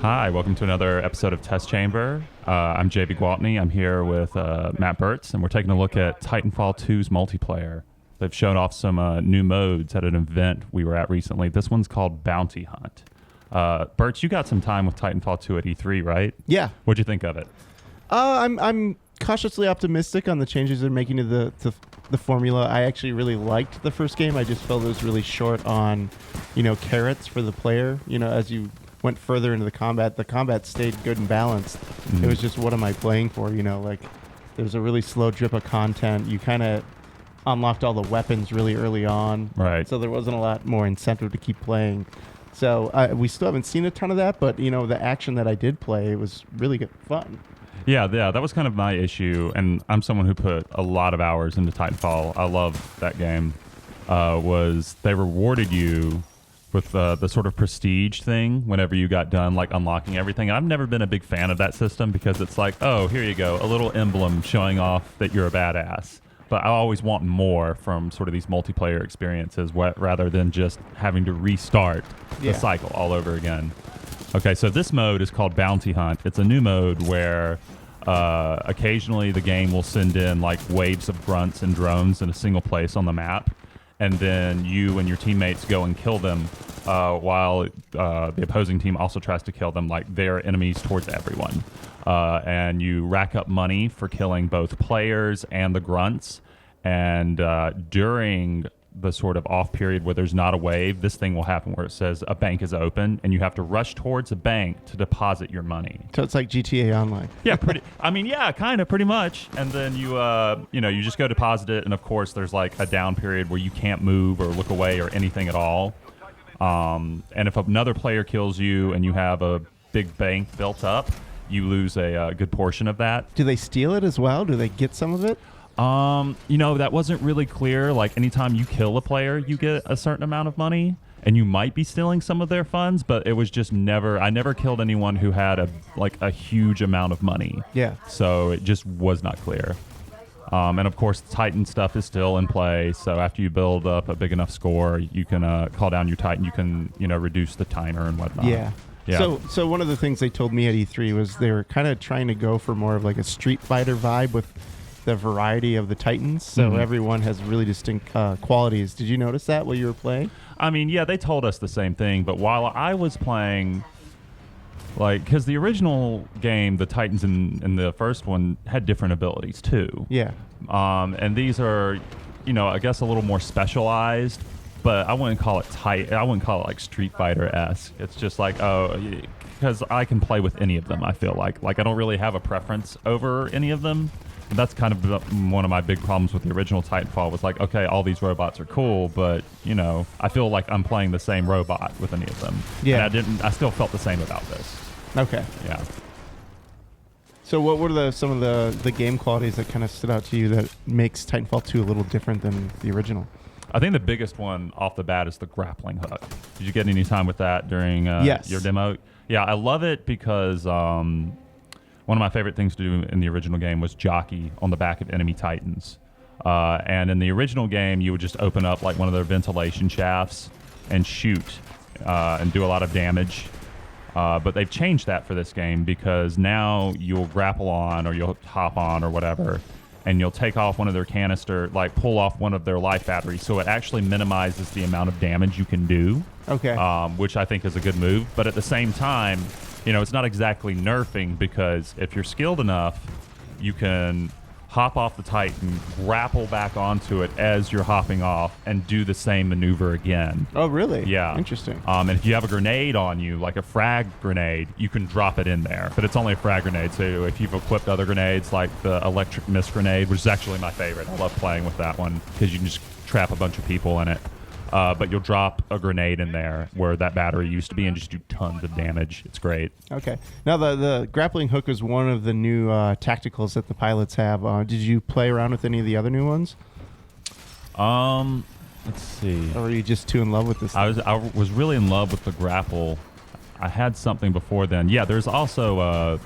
Hi, welcome to another episode of Test Chamber. I'm Javy Gwaltney. I'm here with Matt Bertz, and we're taking a look at Titanfall 2's multiplayer. They've shown off some new modes at an event we were at recently. This one's called Bounty Hunt. Bertz, you got some time with Titanfall 2 at E3, right? Yeah. What'd you think of it? I'm cautiously optimistic on the changes they're making to the formula. I actually really liked the first game. I just felt it was really short on, carrots for the player. As you went further into the combat stayed good and balanced. Mm-hmm. It was just, what am I playing for? There was a really slow drip of content. You kind of unlocked all the weapons really early on. Right. So there wasn't a lot more incentive to keep playing. So we still haven't seen a ton of that, but, the action that I did play, it was really good fun. Yeah, that was kind of my issue, and I'm someone who put a lot of hours into Titanfall. I love that game. Was they rewarded you with the sort of prestige thing whenever you got done, like unlocking everything. And I've never been a big fan of that system because it's like, oh, here you go, a little emblem showing off that you're a badass. But I always want more from sort of these multiplayer experiences rather than just having to restart the cycle all over again. Okay, so this mode is called Bounty Hunt. It's a new mode where occasionally the game will send in like waves of grunts and drones in a single place on the map, and then you and your teammates go and kill them while the opposing team also tries to kill them. Like, they're enemies towards everyone. And you rack up money for killing both players and the grunts. And during the sort of off period where there's not a wave, this thing will happen where it says a bank is open and you have to rush towards a bank to deposit your money. So it's like GTA Online. Yeah, pretty much. And then you just go deposit it, and of course there's like a down period where you can't move or look away or anything at all. And if another player kills you and you have a big bank built up, you lose a good portion of that. Do they steal it as well? Do they get some of it? That wasn't really clear. Like, anytime you kill a player, you get a certain amount of money, and you might be stealing some of their funds, but it was just I never killed anyone who had a huge amount of money. Yeah. So it just was not clear. And of course, Titan stuff is still in play. So after you build up a big enough score, you can call down your Titan. You can, reduce the timer and whatnot. Yeah. Yeah. So one of the things they told me at E3 was they were kind of trying to go for more of like a Street Fighter vibe with the variety of the Titans. So everyone has really distinct qualities. Did you notice that while you were playing? I mean, yeah, they told us the same thing. But while I was playing, because the original game, the Titans in the first one had different abilities too. Yeah. And these are, I guess a little more specialized. But I wouldn't call it I wouldn't call it like Street Fighter-esque. It's just like, because I can play with any of them, I feel like. Like, I don't really have a preference over any of them. And that's kind of one of my big problems with the original Titanfall was like, okay, all these robots are cool, but, I feel like I'm playing the same robot with any of them. Yeah. And I still felt the same about this. Okay. Yeah. So what were some of the game qualities that kind of stood out to you that makes Titanfall 2 a little different than the original? I think the biggest one off the bat is the grappling hook. Did you get any time with that during yes. your demo? Yeah, I love it because one of my favorite things to do in the original game was jockey on the back of enemy Titans. And in the original game, you would just open up like one of their ventilation shafts and shoot and do a lot of damage. But they've changed that for this game because now you'll grapple on or you'll hop on or whatever, and you'll take off one of their canister, like pull off one of their life batteries, so it actually minimizes the amount of damage you can do. Okay. Which I think is a good move. But at the same time, it's not exactly nerfing, because if you're skilled enough, you can hop off the Titan, grapple back onto it as you're hopping off, and do the same maneuver again. Oh, really? Yeah. Interesting. And if you have a grenade on you, like a frag grenade, you can drop it in there. But it's only a frag grenade, so if you've equipped other grenades, like the electric mist grenade, which is actually my favorite. I love playing with that one because you can just trap a bunch of people in it. But you'll drop a grenade in there where that battery used to be and just do tons of damage. It's great. Okay. Now, the grappling hook is one of the new tacticals that the pilots have. Did you play around with any of the other new ones? Let's see. Or are you just too in love with this? I was really in love with the grapple. I had something before then. Yeah, there's also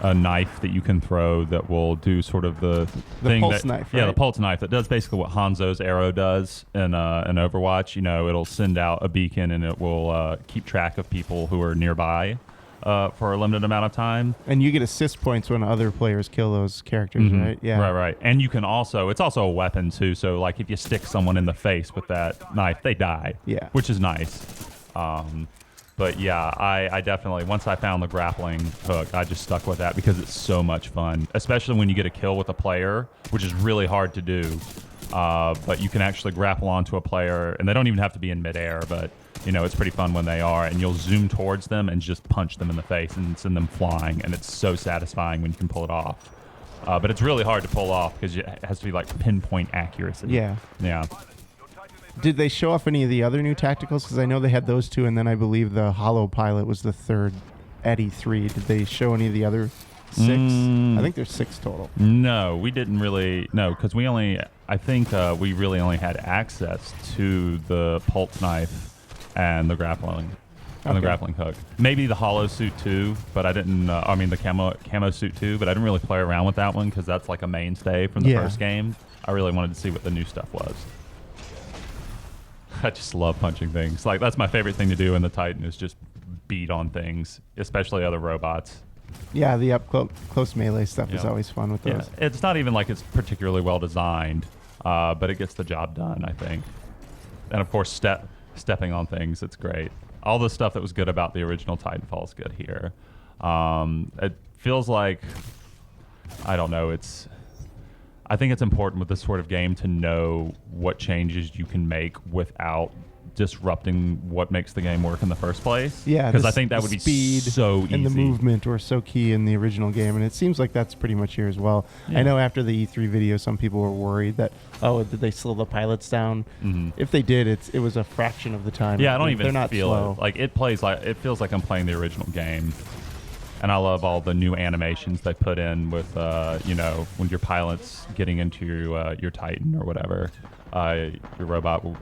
a knife that you can throw that will do sort of the thing pulse that, knife, yeah, right? the pulse knife that does basically what Hanzo's arrow does in Overwatch. It'll send out a beacon and it will keep track of people who are nearby. for a limited amount of time. And you get assist points when other players kill those characters, right? Yeah. Right. And you can also, it's also a weapon too. So like if you stick someone in the face with that knife, they die. Yeah. Which is nice. But yeah, I definitely, once I found the grappling hook, I just stuck with that because it's so much fun, especially when you get a kill with a player, which is really hard to do. But you can actually grapple onto a player, and they don't even have to be in midair, but you know, it's pretty fun when they are, and you'll zoom towards them and just punch them in the face and send them flying, and it's so satisfying when you can pull it off. But it's really hard to pull off because it has to be like pinpoint accuracy. Yeah. Yeah. Did they show off any of the other new tacticals? Because I know they had those two, and then I believe the Hollow Pilot was the third at E3. Did they show any of the other 6? I think there's 6 total. No, we didn't really. No, because I think we really only had access to the pulse knife and the grappling. And the grappling hook. Maybe the hollow suit too, but I didn't. I mean the camo suit too, but I didn't really play around with that one because that's like a mainstay from the first game. I really wanted to see what the new stuff was. I just love punching things. Like that's my favorite thing to do in the Titan is just beat on things, especially other robots. Yeah, the close melee stuff is always fun with those. Yeah, it's not even like it's particularly well designed, but it gets the job done, I think. And of course, stepping on things, it's great. All the stuff that was good about the original Titanfall is good here. It feels like, I don't know, I think it's important with this sort of game to know what changes you can make without disrupting what makes the game work in the first place. Yeah, because I think that would be speed so easy. And the movement were so key in the original game, and it seems like that's pretty much here as well. Yeah. I know after the E3 video, some people were worried that, did they slow the pilots down? If they did, it was a fraction of the time. Yeah, I don't even They're not feel slow. it. Like it feels like I'm playing the original game. And I love all the new animations they put in with, when your pilot's getting into your Titan or whatever, your robot will,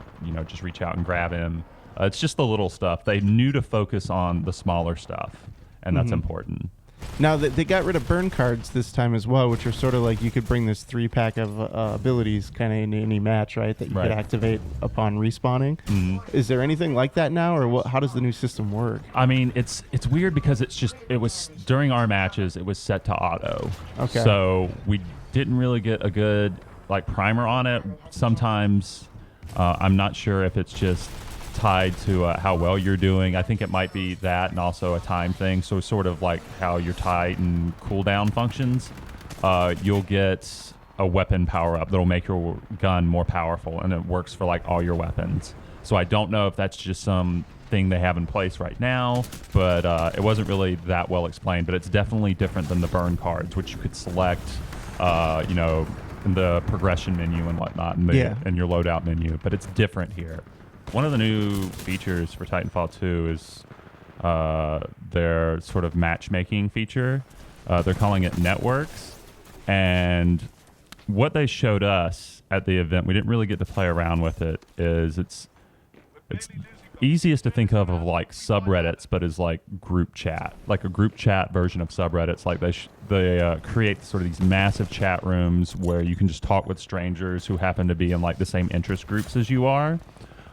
just reach out and grab him. It's just the little stuff. They knew to focus on the smaller stuff, and that's important. Now, they got rid of burn cards this time as well, which are sort of like you could bring this 3-pack of abilities kind of into any match, right, that you could activate upon respawning. Is there anything like that now, or how does the new system work? I mean, it's weird because it was during our matches, it was set to auto. Okay. So we didn't really get a good primer on it. Sometimes I'm not sure if it's just tied to how well you're doing. I think it might be that and also a time thing. So sort of like how your Titan cooldown functions. You'll get a weapon power up that'll make your gun more powerful, and it works for all your weapons. So I don't know if that's just some thing they have in place right now, but it wasn't really that well explained. But it's definitely different than the burn cards, which you could select in the progression menu and whatnot in your loadout menu. But it's different here. One of the new features for Titanfall 2 is their sort of matchmaking feature. They're calling it networks. And what they showed us at the event, we didn't really get to play around with it, is it's easiest to think of like subreddits, but as like group chat, like a group chat version of subreddits. Like they create sort of these massive chat rooms where you can just talk with strangers who happen to be in like the same interest groups as you are.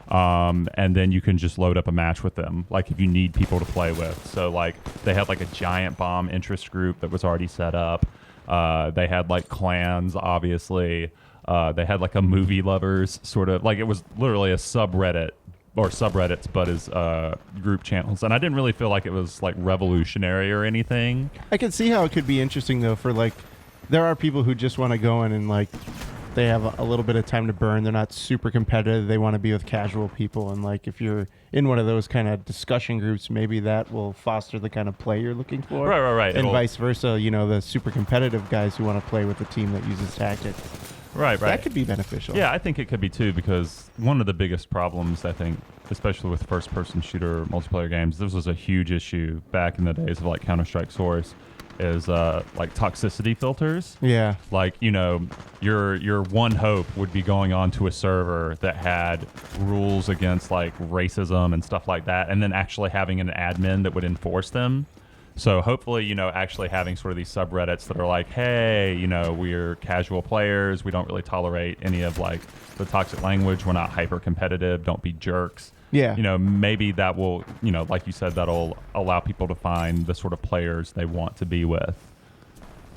And then you can just load up a match with them, like if you need people to play with. So like they had like a giant bomb interest group that was already set up. They had like clans, obviously. They had like a movie lovers sort of, like it was literally a subreddit or subreddits, but as group channels. And I didn't really feel like it was like revolutionary or anything. I can see how it could be interesting though for like, there are people who just want to go in and like, they have a little bit of time to burn. They're not super competitive. They want to be with casual people. And like if you're in one of those kind of discussion groups, maybe that will foster the kind of play you're looking for. Right. And vice versa, the super competitive guys who want to play with a team that uses tactics. Right. That could be beneficial. Yeah, I think it could be too, because one of the biggest problems, I think, especially with first-person shooter multiplayer games, this was a huge issue back in the days of like Counter-Strike Source, is like toxicity filters. Yeah. Like, your one hope would be going on to a server that had rules against like racism and stuff like that, and then actually having an admin that would enforce them. So hopefully, actually having sort of these subreddits that are like, hey, we're casual players. We don't really tolerate any of like the toxic language. We're not hyper competitive. Don't be jerks. Yeah. Maybe that will, like you said, that'll allow people to find the sort of players they want to be with.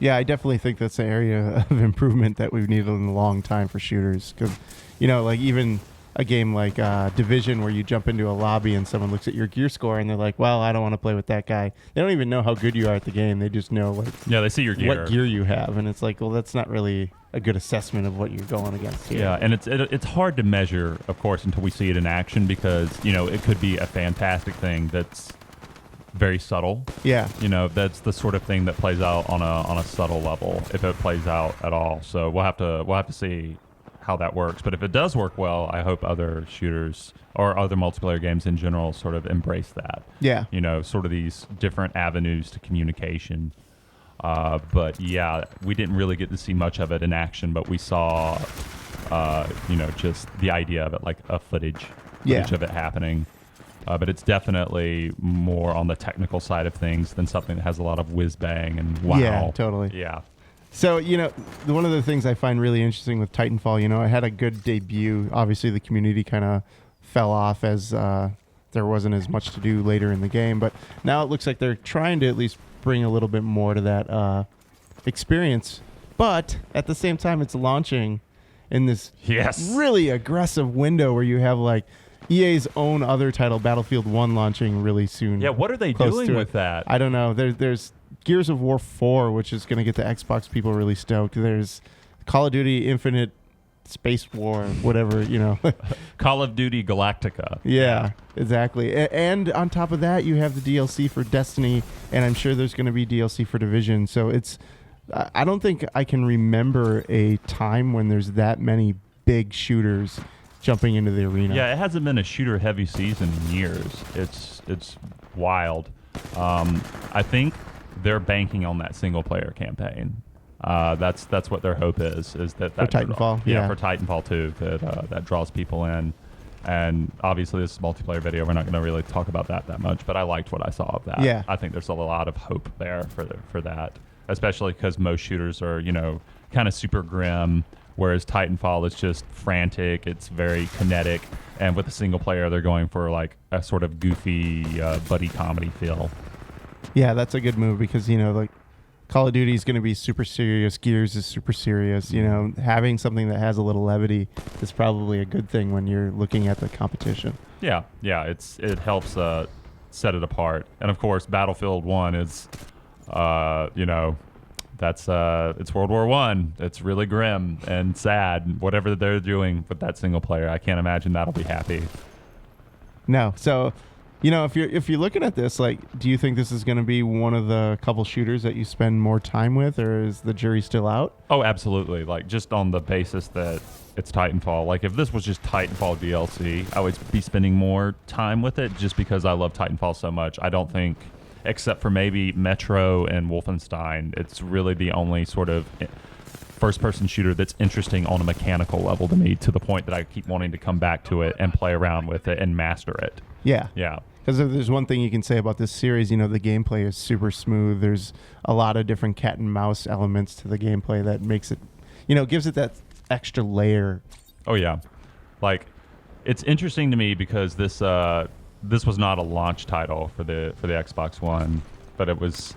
Yeah, I definitely think that's an area of improvement that we've needed in a long time for shooters. Because, like even a game like Division where you jump into a lobby and someone looks at your gear score and they're like, well, I don't want to play with that guy. They don't even know how good you are at the game. They just know they see your gear. What gear you have. And it's like, well, that's not really a good assessment of what you're going against here. Yeah, and it's hard to measure, of course, until we see it in action because, it could be a fantastic thing that's very subtle. Yeah. That's the sort of thing that plays out on a subtle level, if it plays out at all. So we'll have to see how that works. But if it does work well, I hope other shooters or other multiplayer games in general sort of embrace that. Yeah. Sort of these different avenues to communication. But yeah, we didn't really get to see much of it in action, but we saw, just the idea of it, like a footage of it happening. But it's definitely more on the technical side of things than something that has a lot of whiz bang and wow. Yeah, totally. Yeah. So, one of the things I find really interesting with Titanfall, it had a good debut. Obviously, the community kind of fell off as there wasn't as much to do later in the game. But now it looks like they're trying to at least bring a little bit more to that experience. But at the same time, it's launching in this really aggressive window where you have like EA's own other title, Battlefield 1, launching really soon. Yeah, what are they doing with that? I don't know. There's Gears of War 4, which is going to get the Xbox people really stoked. There's Call of Duty Infinite Space War, whatever, Call of Duty Galactica. Yeah, exactly. And on top of that, you have the DLC for Destiny, and I'm sure there's going to be DLC for Division. So I don't think I can remember a time when there's that many big shooters jumping into the arena. Yeah, it hasn't been a shooter-heavy season in years. It's wild. I think they're banking on that single-player campaign. That's what their hope is that for Titanfall. For Titanfall 2, that draws people in. And obviously, this is a multiplayer video. We're not going to really talk about that much, but I liked what I saw of that. Yeah. I think there's a lot of hope there for that, especially because most shooters are, kind of super grim, whereas Titanfall is just frantic. It's very kinetic. And with a single player, they're going for like a sort of goofy buddy comedy feel. Yeah, that's a good move because, like Call of Duty is going to be super serious. Gears is super serious. Having something that has a little levity is probably a good thing when you're looking at the competition. Yeah, it helps set it apart. And of course, Battlefield 1 is, that's it's World War I. It's really grim and sad. Whatever they're doing with that single player, I can't imagine that'll be happy. No, so. If you're looking at this, like, do you think this is going to be one of the couple shooters that you spend more time with, or is the jury still out? Oh, absolutely. Like, just on the basis that it's Titanfall. Like, if this was just Titanfall DLC, I would be spending more time with it just because I love Titanfall so much. I don't think, except for maybe Metro and Wolfenstein, it's really the only sort of first-person shooter that's interesting on a mechanical level to me, to the point that I keep wanting to come back to it and play around with it and master it. Yeah. Yeah. Because if there's one thing you can say about this series, the gameplay is super smooth. There's a lot of different cat and mouse elements to the gameplay that makes it, gives it that extra layer. Oh, yeah. Like, it's interesting to me because this was not a launch title for the Xbox One, but it was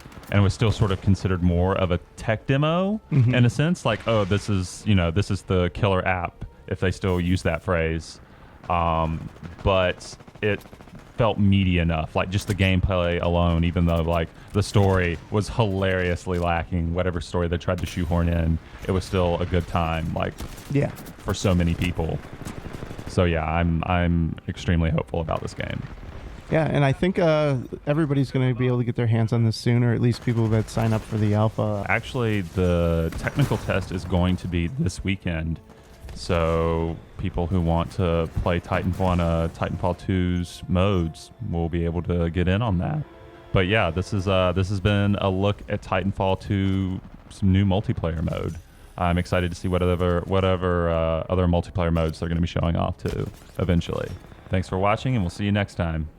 still sort of considered more of a tech demo in a sense. Like, oh, this is the killer app, if they still use that phrase. But it felt meaty enough, like just the gameplay alone, even though like the story was hilariously lacking, whatever story they tried to shoehorn in, it was still a good time, like for so many people. So yeah, I'm extremely hopeful about this game. Yeah, and I think everybody's going to be able to get their hands on this soon, or at least people that sign up for the alpha. Actually, the technical test is going to be this weekend. So people who want to play Titanfall 2's modes will be able to get in on that. But yeah, this has been a look at Titanfall 2's new multiplayer mode. I'm excited to see whatever other multiplayer modes they're going to be showing off to eventually. Thanks for watching, and we'll see you next time.